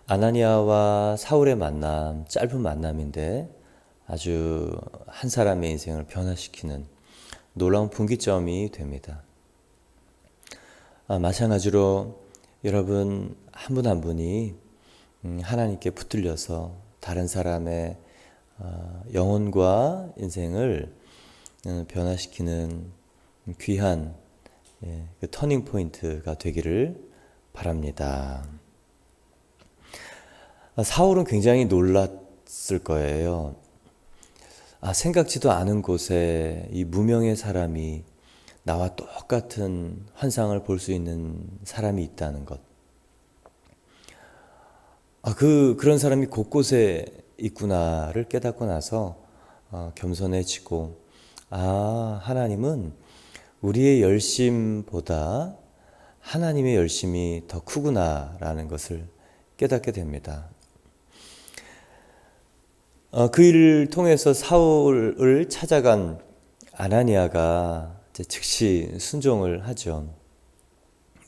아나니아와 사울의 만남, 짧은 만남인데 아주 한 사람의 인생을 변화시키는 놀라운 분기점이 됩니다. 마찬가지로 여러분 한 분 한 분이 하나님께 붙들려서 다른 사람의 영혼과 인생을 변화시키는 귀한 그 터닝 포인트가 되기를 바랍니다. 사울은 굉장히 놀랐을 거예요. 생각지도 않은 곳에 이 무명의 사람이 나와 똑같은 환상을 볼 수 있는 사람이 있다는 것. 그런 사람이 곳곳에 있구나를 깨닫고 나서 겸손해지고, 하나님은 우리의 열심보다 하나님의 열심이 더 크구나라는 것을 깨닫게 됩니다. 그 일을 통해서 사울을 찾아간 아나니아가 즉시 순종을 하죠.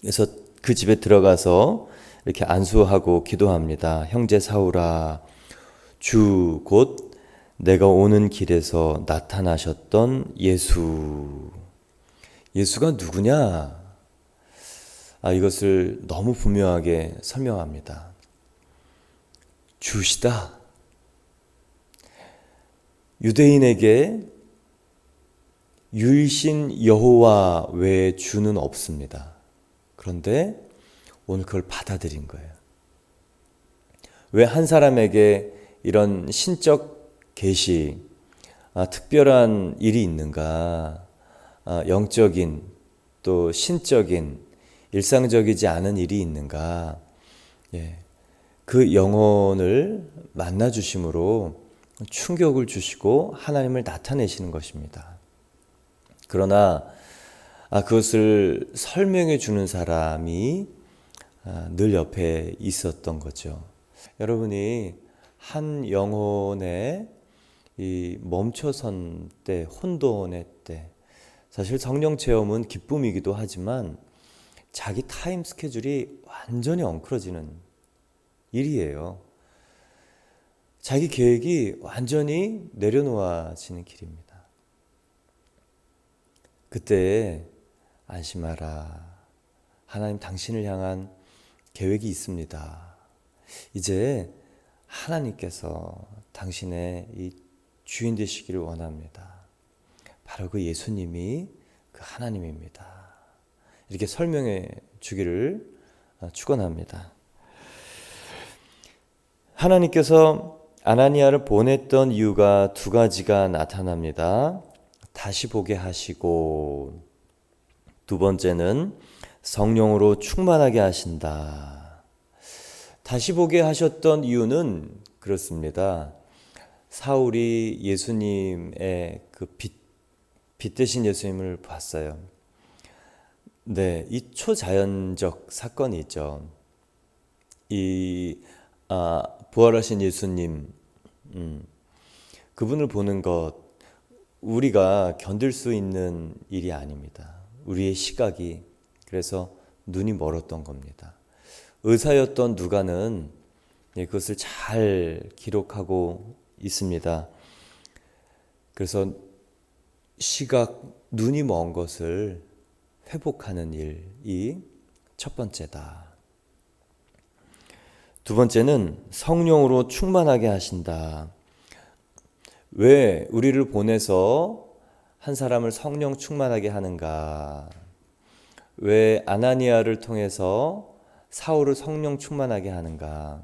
그래서 그 집에 들어가서 이렇게 안수하고 기도합니다. 형제 사울아, 주 곧 내가 오는 길에서 나타나셨던 예수. 예수가 누구냐? 이것을 너무 분명하게 설명합니다. 주시다. 유대인에게 유일신 여호와 외에 주는 없습니다. 그런데 오늘 그걸 받아들인 거예요. 왜 한 사람에게 이런 신적 계시, 특별한 일이 있는가? 영적인 또 신적인 일상적이지 않은 일이 있는가? 그 영혼을 만나 주심으로 충격을 주시고 하나님을 나타내시는 것입니다. 그러나 그것을 설명해 주는 사람이 늘 옆에 있었던 거죠. 여러분이 한 영혼의 이 멈춰선 때, 혼돈의 때, 사실 성령 체험은 기쁨이기도 하지만 자기 타임 스케줄이 완전히 엉클어지는 일이에요. 자기 계획이 완전히 내려놓아지는 길입니다. 그때 안심하라. 하나님 당신을 향한 계획이 있습니다. 이제 하나님께서 당신의 이 주인 되시기를 원합니다. 바로 그 예수님이 그 하나님입니다. 이렇게 설명해 주기를 축원합니다. 하나님께서 아나니아를 보냈던 이유가 두 가지가 나타납니다. 다시 보게 하시고, 두 번째는 성령으로 충만하게 하신다. 다시 보게 하셨던 이유는 그렇습니다. 사울이 예수님의 그 빛 대신 예수님을 봤어요. 이 초자연적 사건이 있죠. 부활하신 예수님, 그분을 보는 것, 우리가 견딜 수 있는 일이 아닙니다. 우리의 시각이, 그래서 눈이 멀었던 겁니다. 의사였던 누가는 그것을 잘 기록하고 있습니다. 그래서 시각, 눈이 먼 것을 회복하는 일이 첫 번째다. 두 번째는 성령으로 충만하게 하신다. 왜 우리를 보내서 한 사람을 성령 충만하게 하는가? 왜 아나니아를 통해서 사울을 성령 충만하게 하는가?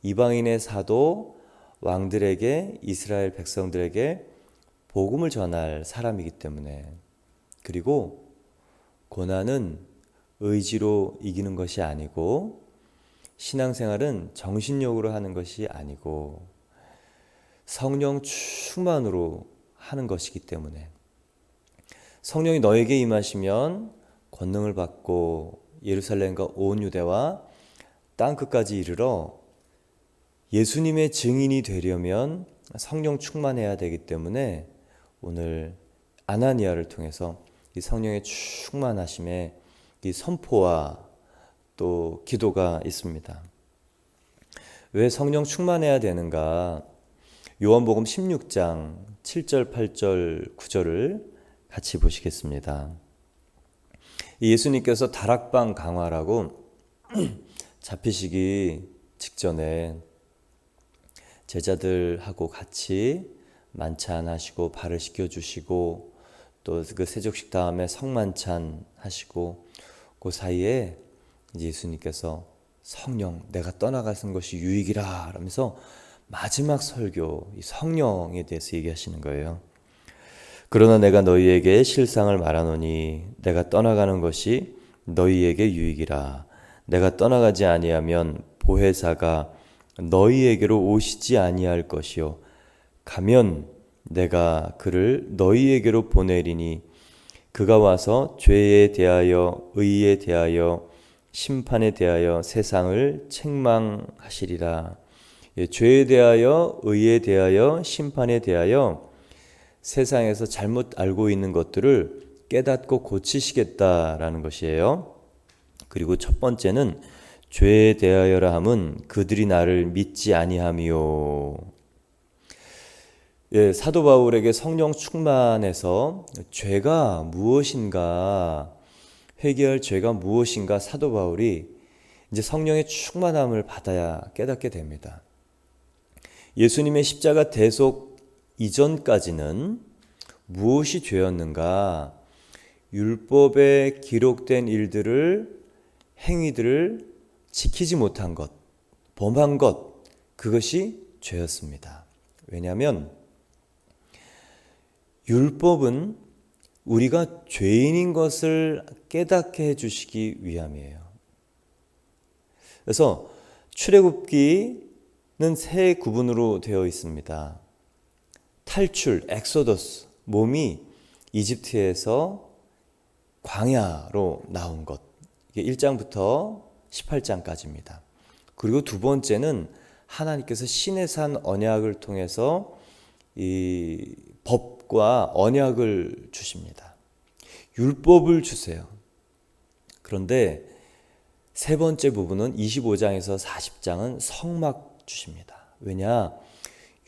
이방인의 사도, 왕들에게, 이스라엘 백성들에게 복음을 전할 사람이기 때문에, 그리고 고난은 의지로 이기는 것이 아니고 신앙생활은 정신력으로 하는 것이 아니고 성령 충만으로 하는 것이기 때문에, 성령이 너에게 임하시면 권능을 받고 예루살렘과 온 유대와 땅끝까지 이르러 예수님의 증인이 되려면 성령 충만해야 되기 때문에 오늘 아나니아를 통해서 이 성령의 충만하심의 이 선포와 또 기도가 있습니다. 왜 성령 충만해야 되는가? 요한복음 16장 7절, 8절, 9절을 같이 보시겠습니다. 예수님께서 다락방 강화라고 잡히시기 직전에 제자들하고 같이 만찬하시고 발을 씻겨주시고 또 그 세족식 다음에 성만찬 하시고 그 사이에 이제 예수님께서 성령 내가 떠나가는 것이 유익이라 하면서 마지막 설교 이 성령에 대해서 얘기하시는 거예요. 그러나 내가 너희에게 실상을 말하노니 내가 떠나가는 것이 너희에게 유익이라. 내가 떠나가지 아니하면 보혜사가 너희에게로 오시지 아니할 것이요 가면 내가 그를 너희에게로 보내리니 그가 와서 죄에 대하여 의에 대하여 심판에 대하여 세상을 책망하시리라. 죄에 대하여 의에 대하여 심판에 대하여 세상에서 잘못 알고 있는 것들을 깨닫고 고치시겠다라는 것이에요. 그리고 첫 번째는 죄에 대하여라 함은 그들이 나를 믿지 아니함이요. 사도 바울에게 성령 충만해서 죄가 무엇인가, 회개할 죄가 무엇인가 사도 바울이 이제 성령의 충만함을 받아야 깨닫게 됩니다. 예수님의 십자가 대속 이전까지는 무엇이 죄였는가? 율법에 기록된 일들을, 행위들을 지키지 못한 것, 범한 것, 그것이 죄였습니다. 왜냐하면 율법은 우리가 죄인인 것을 깨닫게 해주시기 위함이에요. 그래서 출애굽기는 세 구분으로 되어 있습니다. 탈출, 엑소더스, 몸이 이집트에서 광야로 나온 것. 이게 1장부터 18장까지입니다. 그리고 두 번째는 하나님께서 시내산 언약을 통해서 이 법과 언약을 주십니다. 율법을 주세요. 그런데 세 번째 부분은 25장에서 40장은 성막 주십니다. 왜냐?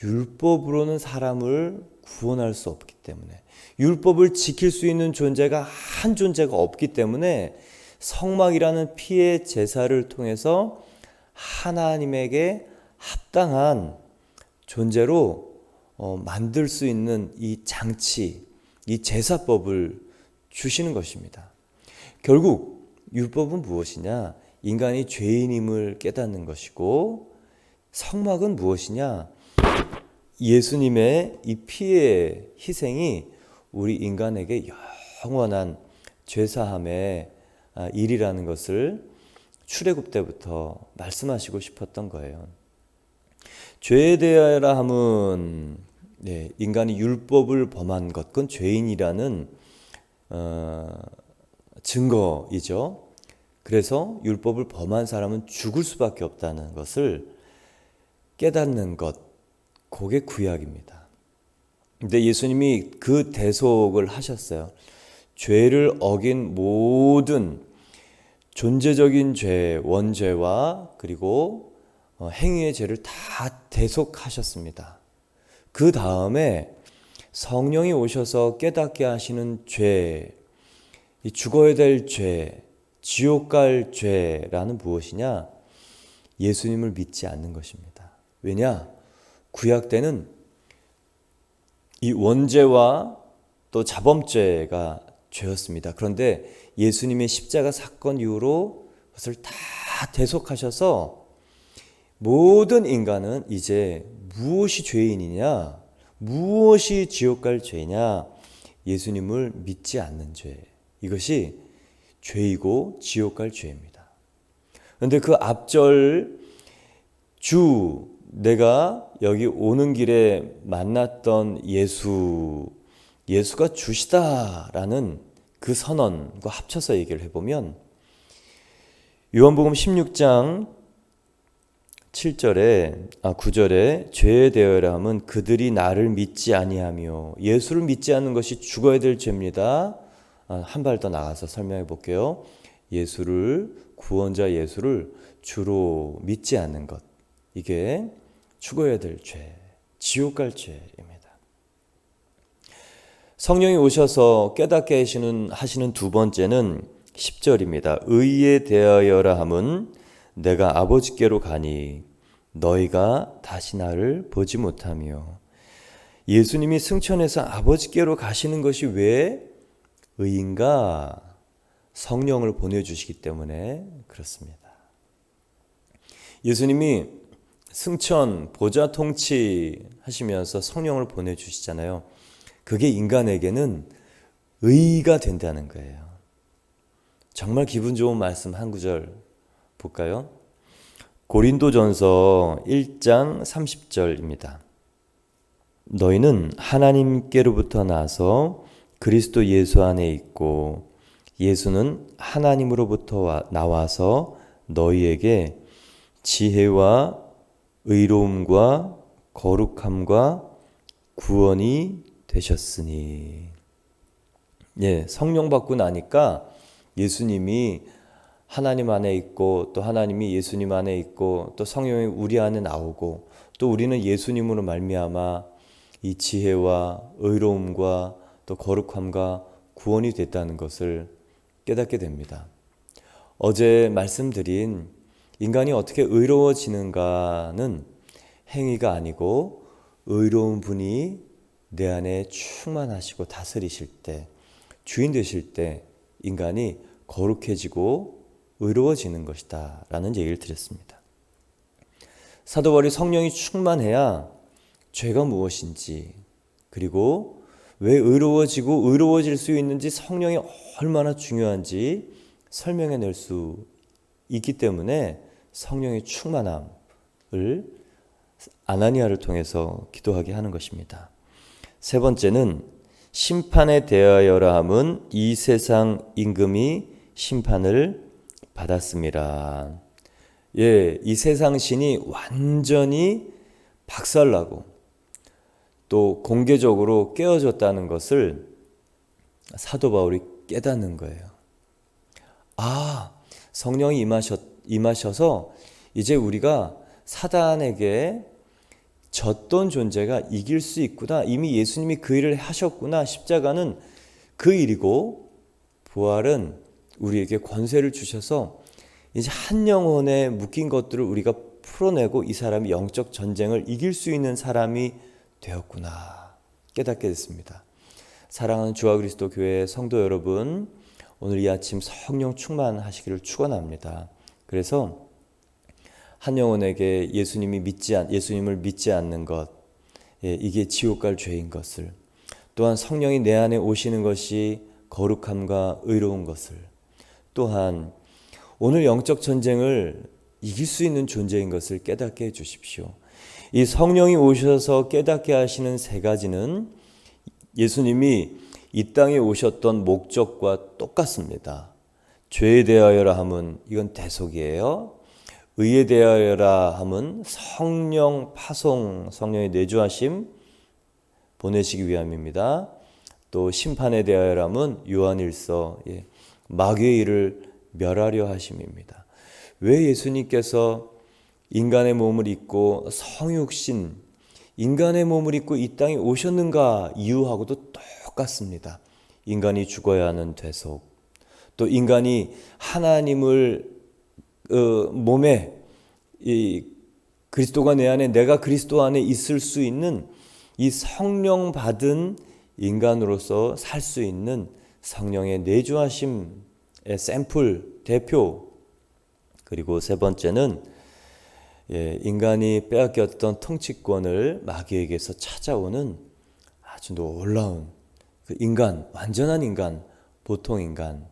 율법으로는 사람을 구원할 수 없기 때문에, 율법을 지킬 수 있는 존재가 한 존재가 없기 때문에 성막이라는 피의 제사를 통해서 하나님에게 합당한 존재로 만들 수 있는 이 장치, 이 제사법을 주시는 것입니다. 결국 율법은 무엇이냐? 인간이 죄인임을 깨닫는 것이고, 성막은 무엇이냐? 예수님의 이 피의 희생이 우리 인간에게 영원한 죄사함의 일이라는 것을 출애굽 때부터 말씀하시고 싶었던 거예요. 죄에 대하여라 함은 인간이 율법을 범한 것, 그건 죄인이라는 증거이죠. 그래서 율법을 범한 사람은 죽을 수밖에 없다는 것을 깨닫는 것, 그게 구약입니다. 근데 예수님이 그 대속을 하셨어요. 죄를 어긴 모든 존재적인 죄, 원죄와 그리고 행위의 죄를 다 대속하셨습니다. 그 다음에 성령이 오셔서 깨닫게 하시는 죄, 이 죽어야 될 죄, 지옥 갈 죄라는 무엇이냐? 예수님을 믿지 않는 것입니다. 왜냐? 구약 때는 이 원죄와 또 자범죄가 죄였습니다. 그런데 예수님의 십자가 사건 이후로 그것을 다 대속하셔서 모든 인간은 이제 무엇이 죄인이냐, 무엇이 지옥 갈 죄냐? 예수님을 믿지 않는 죄. 이것이 죄이고 지옥 갈 죄입니다. 그런데 그 앞절 내가 여기 오는 길에 만났던 예수가 주시다라는 그 선언과 합쳐서 얘기를 해보면 요한복음 16장 9절에 죄에 대하여라 함은 그들이 나를 믿지 아니하며, 예수를 믿지 않는 것이 죽어야 될 죄입니다. 한 발 더 나가서 설명해 볼게요. 구원자 예수를 주로 믿지 않는 것. 이게 죽어야 될 죄, 지옥 갈 죄입니다. 성령이 오셔서 깨닫게 하시는 두 번째는 10절입니다. 의에 대하여라 함은 내가 아버지께로 가니 너희가 다시 나를 보지 못하며. 예수님이 승천해서 아버지께로 가시는 것이 왜 의인가? 성령을 보내주시기 때문에 그렇습니다. 예수님이 승천, 보좌 통치하시면서 성령을 보내주시잖아요. 그게 인간에게는 의가 된다는 거예요. 정말 기분 좋은 말씀 한 구절 볼까요? 고린도전서 1장 30절입니다. 너희는 하나님께로부터 나서 그리스도 예수 안에 있고 예수는 하나님으로부터 나와서 너희에게 지혜와 의로움과 거룩함과 구원이 되셨으니. 성령 받고 나니까 예수님이 하나님 안에 있고 또 하나님이 예수님 안에 있고 또 성령이 우리 안에 나오고 또 우리는 예수님으로 말미암아 이 지혜와 의로움과 또 거룩함과 구원이 됐다는 것을 깨닫게 됩니다. 어제 말씀드린 인간이 어떻게 의로워지는가는 행위가 아니고 의로운 분이 내 안에 충만하시고 다스리실 때, 주인 되실 때 인간이 거룩해지고 의로워지는 것이다 라는 얘기를 드렸습니다. 사도 바울이 성령이 충만해야 죄가 무엇인지, 그리고 왜 의로워지고 의로워질 수 있는지, 성령이 얼마나 중요한지 설명해낼 수 있기 때문에 성령의 충만함을 아나니아를 통해서 기도하게 하는 것입니다. 세 번째는 심판에 대하여라 함은 이 세상 임금이 심판을 받았습니다. 이 세상 신이 완전히 박살나고 또 공개적으로 깨어졌다는 것을 사도 바울이 깨닫는 거예요. 성령이 임하셔서 이제 우리가 사단에게 졌던 존재가 이길 수 있구나. 이미 예수님이 그 일을 하셨구나. 십자가는 그 일이고 부활은 우리에게 권세를 주셔서 이제 한 영혼에 묶인 것들을 우리가 풀어내고 이 사람이 영적 전쟁을 이길 수 있는 사람이 되었구나 깨닫게 됐습니다. 사랑하는 주와 그리스도 교회 성도 여러분, 오늘 이 아침 성령 충만하시기를 축원합니다. 그래서 한 영혼에게 예수님을 믿지 않는 것, 이게 지옥 갈 죄인 것을, 또한 성령이 내 안에 오시는 것이 거룩함과 의로운 것을, 또한 오늘 영적 전쟁을 이길 수 있는 존재인 것을 깨닫게 해주십시오. 이 성령이 오셔서 깨닫게 하시는 세 가지는 예수님이 이 땅에 오셨던 목적과 똑같습니다. 죄에 대하여라 함은 이건 대속이에요. 의에 대하여라 함은 성령 파송, 성령의 내주하심 보내시기 위함입니다. 또 심판에 대하여라 함은 요한일서 마귀의 일을 멸하려 하심입니다. 왜 예수님께서 인간의 몸을 입고 성육신, 인간의 몸을 입고 이 땅에 오셨는가 이유하고도 똑같습니다. 인간이 죽어야 하는 대속, 또 인간이 하나님을 몸에 이 그리스도가 내 안에, 내가 그리스도 안에 있을 수 있는 이 성령 받은 인간으로서 살 수 있는 성령의 내주하심의 샘플, 대표. 그리고 세 번째는 인간이 빼앗겼던 통치권을 마귀에게서 찾아오는 아주 놀라운 그 인간, 완전한 인간, 보통 인간,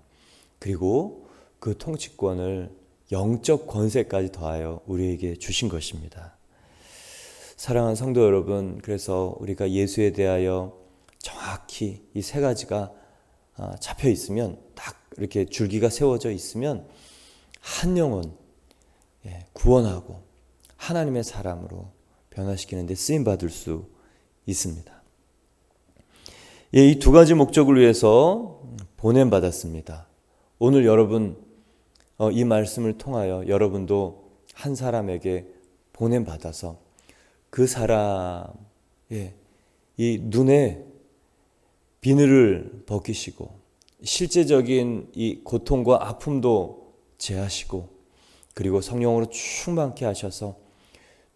그리고 그 통치권을 영적 권세까지 더하여 우리에게 주신 것입니다. 사랑하는 성도 여러분, 그래서 우리가 예수에 대하여 정확히 이 세 가지가 잡혀 있으면, 딱 이렇게 줄기가 세워져 있으면 한 영혼 구원하고 하나님의 사람으로 변화시키는 데 쓰임받을 수 있습니다. 이 두 가지 목적을 위해서 보냄받았습니다. 오늘 여러분 이 말씀을 통하여 여러분도 한 사람에게 보냄받아서 그 사람의 이 눈에 비늘을 벗기시고 실제적인 이 고통과 아픔도 제하시고 그리고 성령으로 충만케 하셔서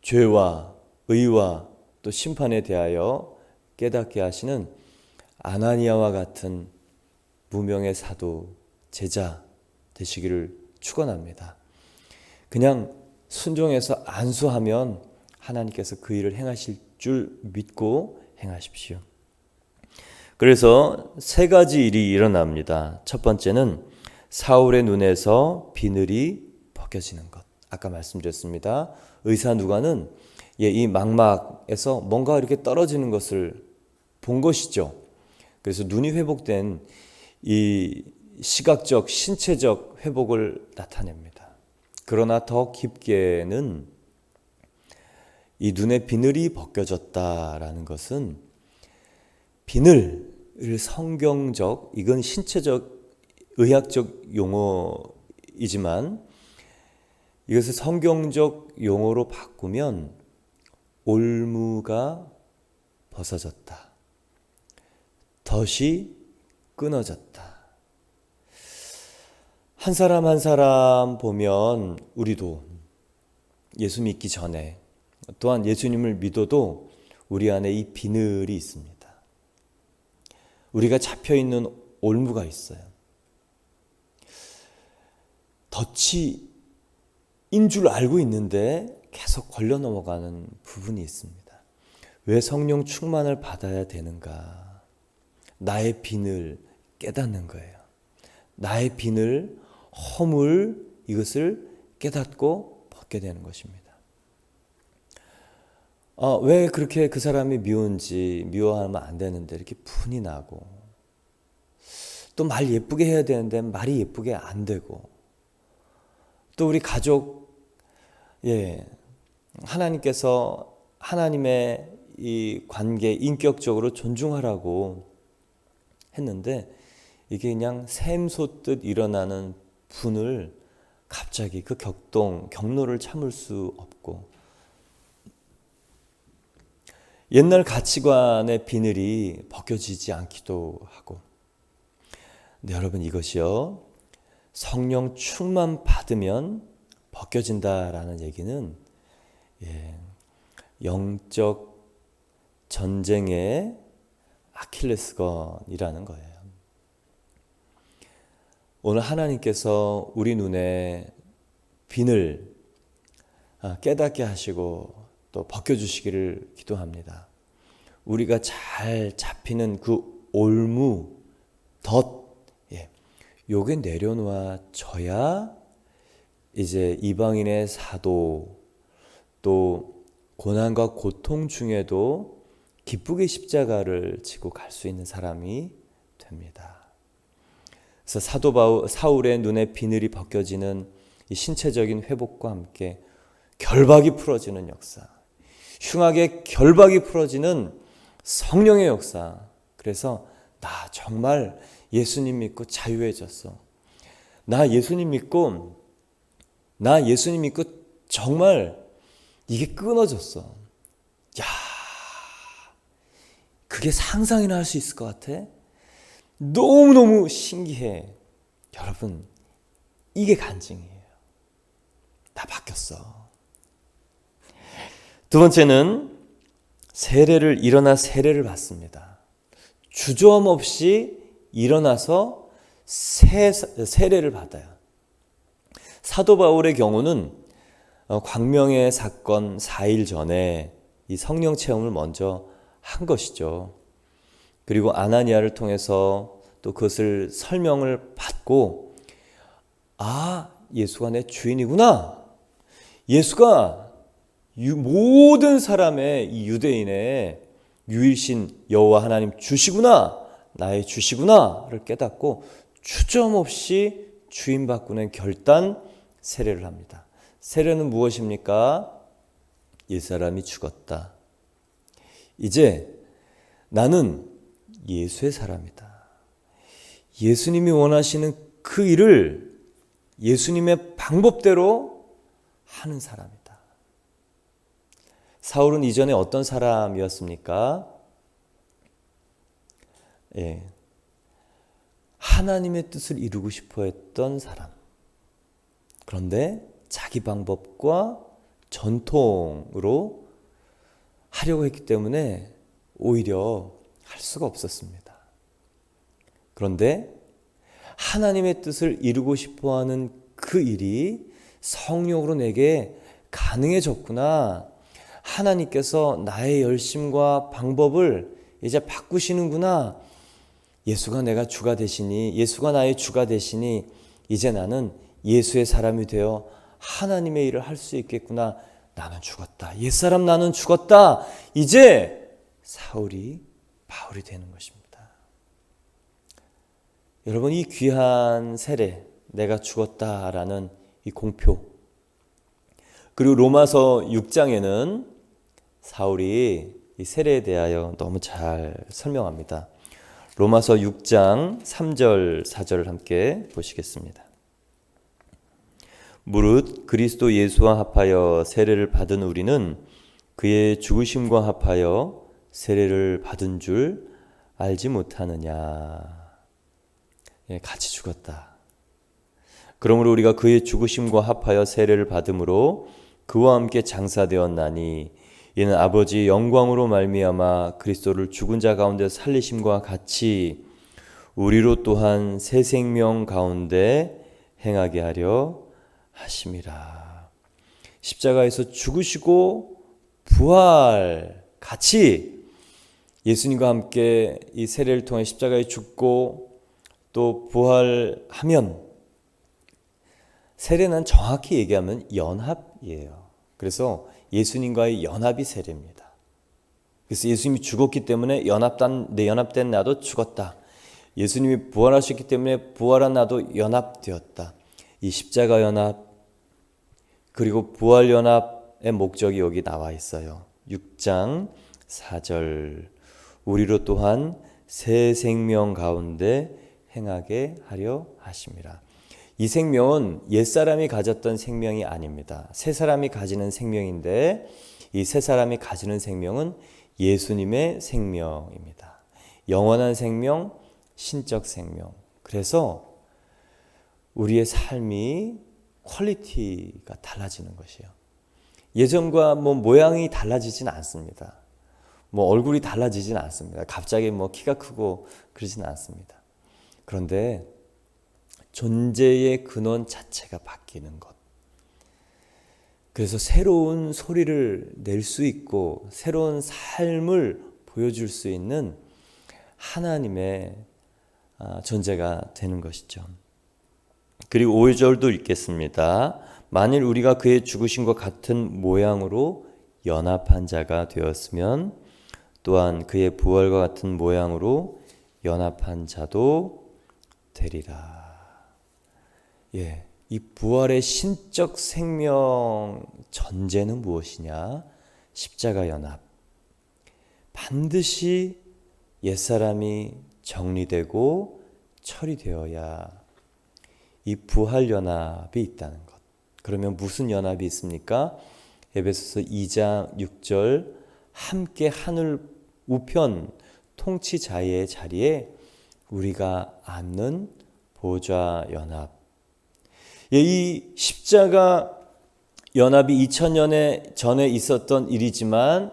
죄와 의와 또 심판에 대하여 깨닫게 하시는 아나니아와 같은 무명의 사도 제자 되시기를 축원합니다. 그냥 순종해서 안수하면 하나님께서 그 일을 행하실 줄 믿고 행하십시오. 그래서 세 가지 일이 일어납니다. 첫 번째는 사울의 눈에서 비늘이 벗겨지는 것. 아까 말씀드렸습니다. 의사 누가는 이 망막에서 뭔가 이렇게 떨어지는 것을 본 것이죠. 그래서 눈이 회복된 이 시각적, 신체적 회복을 나타냅니다. 그러나 더 깊게는 이 눈에 비늘이 벗겨졌다라는 것은 비늘을 성경적, 이건 신체적, 의학적 용어이지만 이것을 성경적 용어로 바꾸면 올무가 벗어졌다. 덫이 끊어졌다. 한 사람 한 사람 보면 우리도 예수 믿기 전에 또한 예수님을 믿어도 우리 안에 이 비늘이 있습니다. 우리가 잡혀있는 올무가 있어요. 덫이 인 줄 알고 있는데 계속 걸려 넘어가는 부분이 있습니다. 왜 성령 충만을 받아야 되는가? 나의 빈을 깨닫는 거예요. 나의 빈을, 허물, 이것을 깨닫고 벗게 되는 것입니다. 왜 그렇게 그 사람이 미운지, 미워하면 안 되는데 이렇게 분이 나고, 또 말 예쁘게 해야 되는데 말이 예쁘게 안 되고, 또 우리 가족, 하나님께서 하나님의 이 관계 인격적으로 존중하라고 했는데 이게 그냥 샘 솟듯 일어나는 분을 갑자기 그 경로를 참을 수 없고, 옛날 가치관의 비늘이 벗겨지지 않기도 하고. 근데 여러분, 이것이요, 성령 충만 받으면 벗겨진다라는 얘기는 영적 전쟁의 아킬레스건이라는 거예요. 오늘 하나님께서 우리 눈에 빈을 깨닫게 하시고 또 벗겨주시기를 기도합니다. 우리가 잘 잡히는 그 올무, 덫, 요게 내려놓아져야 이제 이방인의 사도, 또 고난과 고통 중에도 기쁘게 십자가를 지고 갈 수 있는 사람이 됩니다. 그래서 사울의 눈에 비늘이 벗겨지는 이 신체적인 회복과 함께 결박이 풀어지는 역사, 흉악의 결박이 풀어지는 성령의 역사. 그래서 나 정말 예수님 믿고 자유해졌어. 나 예수님 믿고 정말 이게 끊어졌어. 야, 그게 상상이나 할 수 있을 것 같아? 너무너무 신기해. 여러분, 이게 간증이에요. 나 바뀌었어. 두 번째는 일어나 세례를 받습니다. 주저함 없이 일어나서 세례를 받아요. 사도 바울의 경우는 광명의 사건 4일 전에 이 성령 체험을 먼저 한 것이죠. 그리고 아나니아를 통해서 또 그것을 설명을 받고, 예수가 내 주인이구나. 예수가 모든 사람의 이 유대인의 유일신 여호와 하나님 주시구나, 나의 주시구나를 깨닫고 주저함 없이 주인 바꾸는 결단 세례를 합니다. 세례는 무엇입니까? 옛사람이 죽었다. 이제 나는 예수의 사람이다. 예수님이 원하시는 그 일을 예수님의 방법대로 하는 사람이다. 사울은 이전에 어떤 사람이었습니까? 예. 하나님의 뜻을 이루고 싶어 했던 사람. 그런데 자기 방법과 전통으로 하려고 했기 때문에 오히려 할 수가 없었습니다. 그런데 하나님의 뜻을 이루고 싶어 하는 그 일이 성령으로 내게 가능해졌구나. 하나님께서 나의 열심과 방법을 이제 바꾸시는구나. 예수가 내가 주가 되시니, 예수가 나의 주가 되시니 이제 나는 예수의 사람이 되어 하나님의 일을 할 수 있겠구나. 나는 죽었다. 옛사람 나는 죽었다. 이제 사울이 바울이 되는 것입니다. 여러분, 이 귀한 세례, 내가 죽었다라는 이 공표, 그리고 로마서 6장에는 사울이 이 세례에 대하여 너무 잘 설명합니다. 로마서 6장 3절 4절을 함께 보시겠습니다. 무릇 그리스도 예수와 합하여 세례를 받은 우리는 그의 죽으심과 합하여 세례를 받은 줄 알지 못하느냐. 예, 같이 죽었다. 그러므로 우리가 그의 죽으심과 합하여 세례를 받음으로 그와 함께 장사되었나니 이는 아버지 영광으로 말미암아 그리스도를 죽은 자 가운데 살리심과 같이 우리로 또한 새 생명 가운데 행하게 하려 하심이라. 십자가에서 죽으시고 부활 같이 예수님과 함께 이 세례를 통해 십자가에 죽고 또 부활하면, 세례는 정확히 얘기하면 연합이에요. 그래서 예수님과의 연합이 세례입니다. 그래서 예수님이 죽었기 때문에 연합된 나도 죽었다. 예수님이 부활하셨기 때문에 부활한 나도 연합되었다. 이 십자가 연합 그리고 부활 연합의 목적이 여기 나와 있어요. 6장 4절 우리로 또한 새 생명 가운데 행하게 하려 하심이라. 이 생명은 옛사람이 가졌던 생명이 아닙니다. 새 사람이 가지는 생명인데 이 새 사람이 가지는 생명은 예수님의 생명입니다. 영원한 생명, 신적 생명. 그래서 우리의 삶이 퀄리티가 달라지는 것이에요. 예전과 모양이 달라지진 않습니다. 얼굴이 달라지진 않습니다. 갑자기 키가 크고 그러진 않습니다. 그런데 존재의 근원 자체가 바뀌는 것. 그래서 새로운 소리를 낼 수 있고 새로운 삶을 보여줄 수 있는 하나님의 존재가 되는 것이죠. 그리고 5절도 읽겠습니다. 만일 우리가 그의 죽으심과 같은 모양으로 연합한 자가 되었으면 또한 그의 부활과 같은 모양으로 연합한 자도 되리라. 예, 이 부활의 신적 생명 전제는 무엇이냐? 십자가 연합. 반드시 옛사람이 정리되고 처리되어야 이 부활 연합이 있다는 것. 그러면 무슨 연합이 있습니까? 에베소서 2장 6절 함께 하늘 우편 통치자의 자리에 우리가 앉는 보좌 연합. 이 십자가 연합이 2000년 전에 있었던 일이지만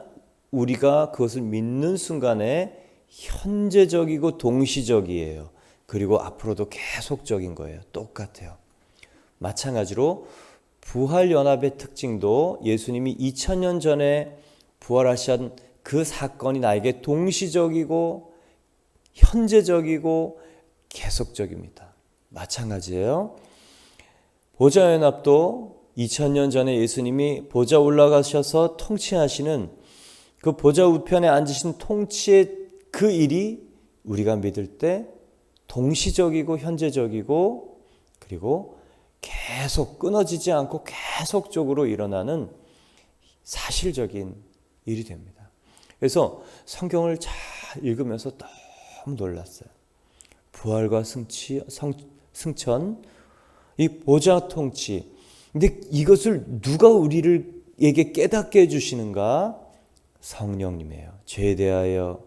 우리가 그것을 믿는 순간에 현재적이고 동시적이에요. 그리고 앞으로도 계속적인 거예요. 똑같아요. 마찬가지로 부활연합의 특징도 예수님이 2000년 전에 부활하신 그 사건이 나에게 동시적이고 현재적이고 계속적입니다. 마찬가지예요. 보좌연합도 2000년 전에 예수님이 보좌 올라가셔서 통치하시는 그 보좌 우편에 앉으신 통치의 그 일이 우리가 믿을 때 동시적이고 현재적이고 그리고 계속 끊어지지 않고 계속적으로 일어나는 사실적인 일이 됩니다. 그래서 성경을 잘 읽으면서 너무 놀랐어요. 부활과 승천, 이 보좌 통치. 근데 이것을 누가 우리에게 깨닫게 해주시는가? 성령님이에요. 죄에 대하여,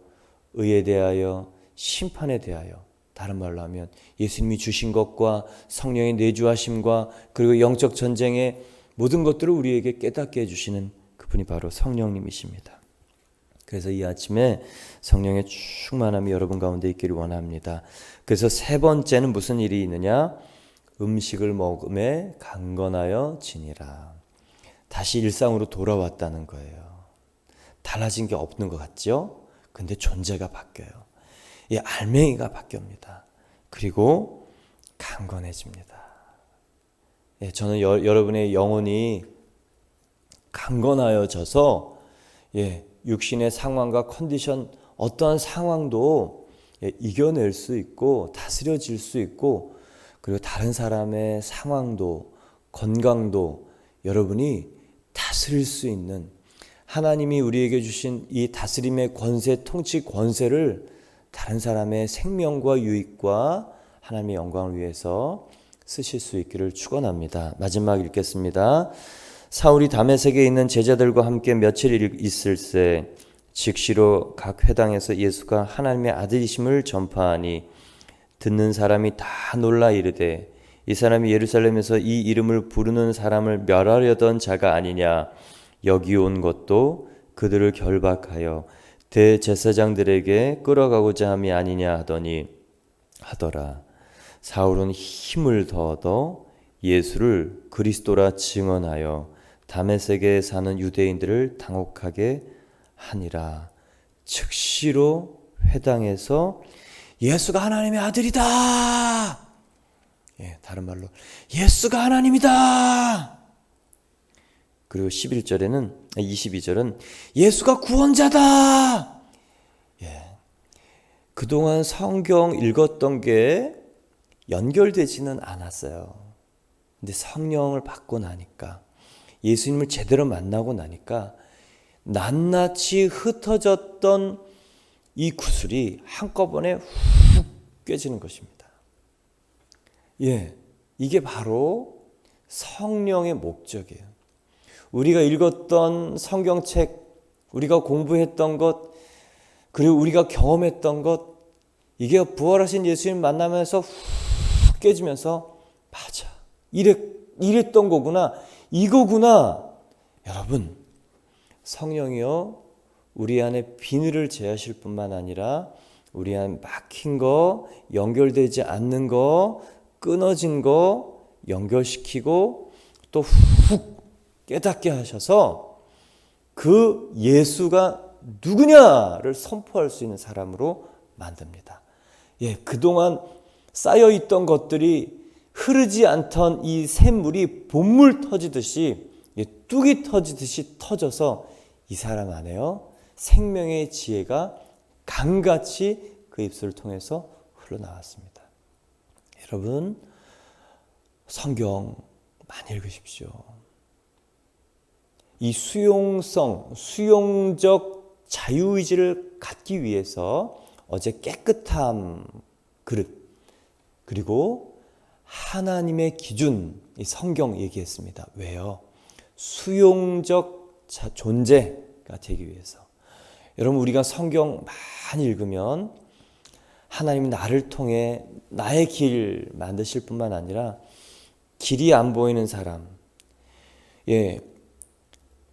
의에 대하여, 심판에 대하여, 다른 말로 하면 예수님이 주신 것과 성령의 내주하심과 그리고 영적 전쟁의 모든 것들을 우리에게 깨닫게 해주시는 그분이 바로 성령님이십니다. 그래서 이 아침에 성령의 충만함이 여러분 가운데 있기를 원합니다. 그래서 세 번째는 무슨 일이 있느냐? 음식을 먹음에 강건하여 지니라. 다시 일상으로 돌아왔다는 거예요. 달라진 게 없는 것 같죠? 근데 존재가 바뀌어요. 이 알맹이가 바뀝니다. 그리고 강건해집니다. 예, 저는 여러분의 영혼이 강건하여져서 육신의 상황과 컨디션 어떠한 상황도 이겨낼 수 있고 다스려질 수 있고 그리고 다른 사람의 상황도 건강도 여러분이 다스릴 수 있는 하나님이 우리에게 주신 이 다스림의 권세, 통치 권세를 다른 사람의 생명과 유익과 하나님의 영광을 위해서 쓰실 수 있기를 축원합니다. 마지막 읽겠습니다. 사울이 다메섹에 있는 제자들과 함께 며칠 있을 새 즉시로 각 회당에서 예수가 하나님의 아들이심을 전파하니 듣는 사람이 다 놀라 이르되 이 사람이 예루살렘에서 이 이름을 부르는 사람을 멸하려던 자가 아니냐. 여기 온 것도 그들을 결박하여 대제사장들에게 끌어가고자 함이 아니냐 하더라. 사울은 힘을 더 얻어 예수를 그리스도라 증언하여 다메섹에 사는 유대인들을 당혹하게 하니라. 즉시로 회당에서 예수가 하나님의 아들이다. 다른 말로 예수가 하나님이다. 그리고 22절은 예수가 구원자다. 그동안 성경 읽었던 게 연결되지는 않았어요. 근데 성령을 받고 나니까 예수님을 제대로 만나고 나니까 낱낱이 흩어졌던 이 구슬이 한꺼번에 훅 깨지는 것입니다. 이게 바로 성령의 목적이에요. 우리가 읽었던 성경책, 우리가 공부했던 것, 그리고 우리가 경험했던 것, 이게 부활하신 예수님 만나면서 훅 깨지면서 맞아, 이랬던 거구나, 이거구나. 여러분, 성령이요 우리 안에 비늘을 제하실 뿐만 아니라 우리 안에 막힌 거, 연결되지 않는 거, 끊어진 거 연결시키고 또 훅 깨닫게 하셔서 그 예수가 누구냐를 선포할 수 있는 사람으로 만듭니다. 그동안 쌓여있던 것들이 흐르지 않던 이 샘물이 본물 터지듯이 뚝이 터지듯이 터져서 이 사람 안에요 생명의 지혜가 강같이 그 입술을 통해서 흘러나왔습니다. 여러분, 성경 많이 읽으십시오. 이 수용적 자유의지를 갖기 위해서 어제 깨끗함 그릇, 그리고 하나님의 기준, 이 성경 얘기했습니다. 왜요? 수용적 존재가 되기 위해서. 여러분, 우리가 성경 많이 읽으면 하나님이 나를 통해 나의 길 만드실 뿐만 아니라 길이 안 보이는 사람,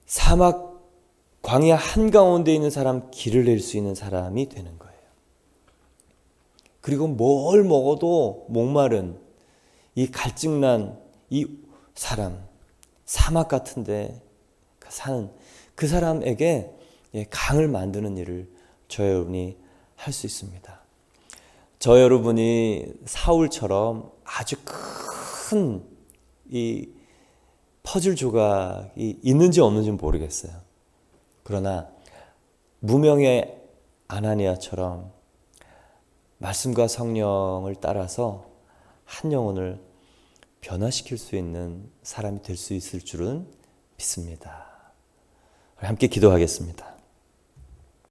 사막 광야 한가운데 있는 사람 길을 낼 수 있는 사람이 되는 거예요. 그리고 뭘 먹어도 목마른 이 갈증난 이 사람, 사막 같은데 사는 그 사람에게 강을 만드는 일을 저 여러분이 할 수 있습니다. 저 여러분이 사울처럼 아주 큰 이 퍼즐 조각이 있는지 없는지는 모르겠어요. 그러나 무명의 아나니아처럼 말씀과 성령을 따라서 한 영혼을 변화시킬 수 있는 사람이 될 수 있을 줄은 믿습니다. 함께 기도하겠습니다.